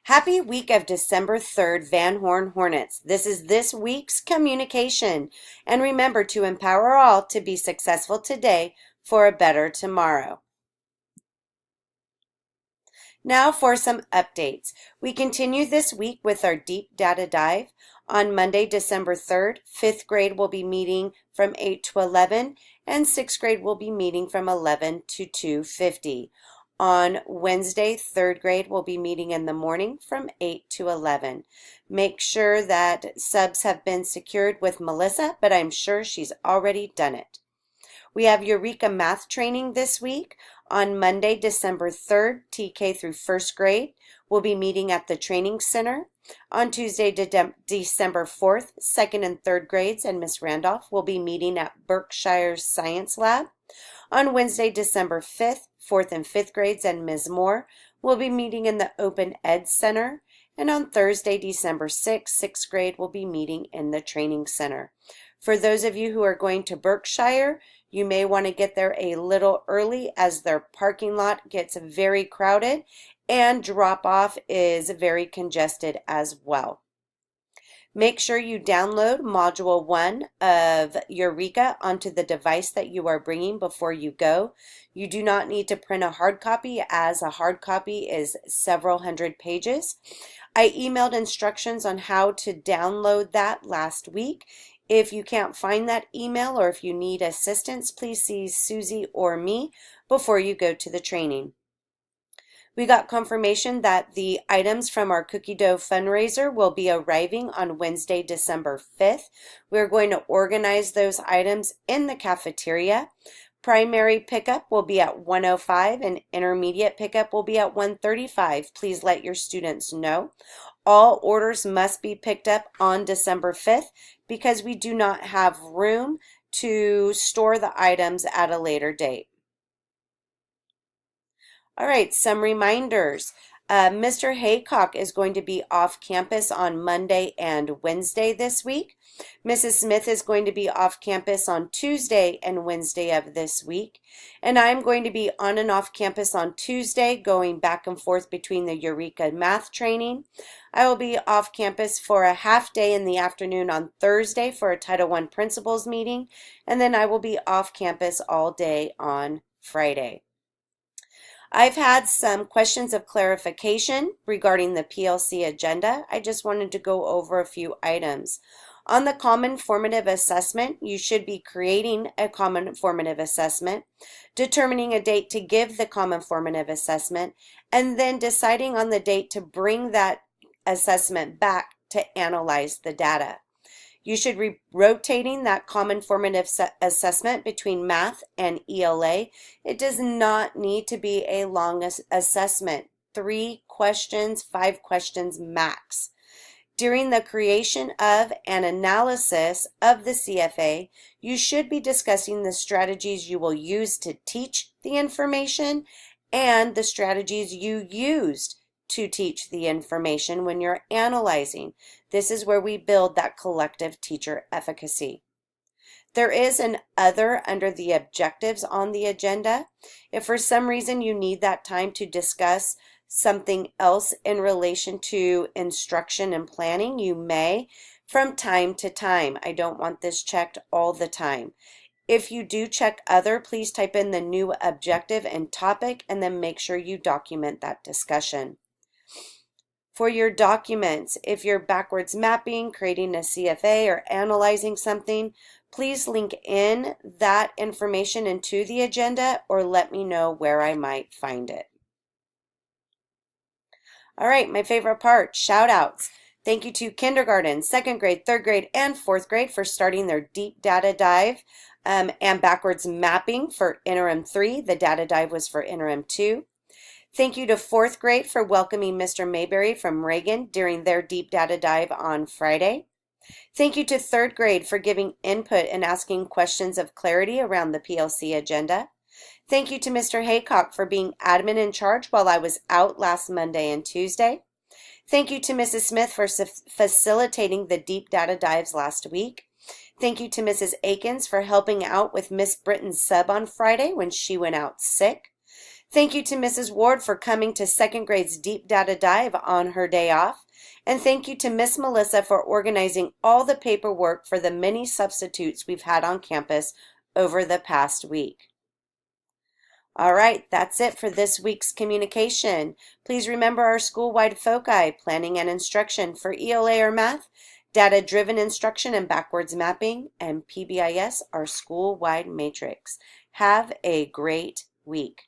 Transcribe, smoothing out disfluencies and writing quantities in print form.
Happy week of December 3rd, Van Horn Hornets. This is this week's communication. And remember to empower all to be successful today for a better tomorrow. Now for some updates. We continue this week with our deep data dive. On Monday, December 3rd, 5th grade will be meeting from 8 to 11, and 6th grade will be meeting from 11 to 2:50. On Wednesday, 3rd grade will be meeting in the morning from 8 to 11. Make sure that subs have been secured with Melissa, but I'm sure she's already done it. We have Eureka Math Training this week. On Monday, December 3rd, TK through 1st grade will be meeting at the Training Center. On Tuesday, December 4th, 2nd and 3rd grades and Miss Randolph will be meeting at Berkshire's Science Lab. On Wednesday, December 5th, 4th and 5th grades and Ms. Moore will be meeting in the Open Ed Center. And on Thursday, December 6th, 6th grade will be meeting in the Training Center. For those of you who are going to Berkshire, you may want to get there a little early as their parking lot gets very crowded and drop-off is very congested as well. Make sure you download Module 1 of Eureka onto the device that you are bringing before you go. You do not need to print a hard copy, as a hard copy is several hundred pages. I emailed instructions on how to download that last week. If you can't find that email or if you need assistance, please see Susie or me before you go to the training. We got confirmation that the items from our cookie dough fundraiser will be arriving on Wednesday, December 5th. We're going to organize those items in the cafeteria. Primary pickup will be at 1:05 and intermediate pickup will be at 1:35. Please let your students know. All orders must be picked up on December 5th because we do not have room to store the items at a later date. All right, some reminders. Mr. Haycock is going to be off campus on Monday and Wednesday this week. Mrs. Smith is going to be off campus on Tuesday and Wednesday of this week. And I'm going to be on and off campus on Tuesday, going back and forth between the Eureka Math Training. I will be off campus for a half day in the afternoon on Thursday for a Title I Principals meeting. And then I will be off campus all day on Friday. I've had some questions of clarification regarding the PLC agenda. I just wanted to go over a few items. On the Common Formative Assessment, you should be creating a Common Formative Assessment, determining a date to give the Common Formative Assessment, and then deciding on the date to bring that assessment back to analyze the data. You should be rotating that common formative assessment between math and ELA. It does not need to be a long assessment. 3 questions, 5 questions max. During the creation of an analysis of the CFA, you should be discussing the strategies you will use to teach the information and the strategies you used to teach the information when you're analyzing. This is where we build that collective teacher efficacy. There is an other under the objectives on the agenda. If for some reason you need that time to discuss something else in relation to instruction and planning, you may from time to time. I don't want this checked all the time. If you do check other, please type in the new objective and topic and then make sure you document that discussion. For your documents, if you're backwards mapping, creating a CFA, or analyzing something, please link in that information into the agenda or let me know where I might find it. All right, my favorite part, shout outs. Thank you to kindergarten, 2nd grade, 3rd grade, and 4th grade for starting their deep data dive and backwards mapping for interim 3. The data dive was for interim 2. Thank you to 4th grade for welcoming Mr. Mayberry from Reagan during their deep data dive on Friday. Thank you to 3rd grade for giving input and asking questions of clarity around the PLC agenda. Thank you to Mr. Haycock for being admin in charge while I was out last Monday and Tuesday. Thank you to Mrs. Smith for facilitating the deep data dives last week. Thank you to Mrs. Akins for helping out with Miss Britton's sub on Friday when she went out sick. Thank you to Mrs. Ward for coming to second grade's Deep Data Dive on her day off. And thank you to Miss Melissa for organizing all the paperwork for the many substitutes we've had on campus over the past week. All right, that's it for this week's communication. Please remember our school-wide foci, planning and instruction for ELA or math, data-driven instruction and backwards mapping, and PBIS, our school-wide matrix. Have a great week.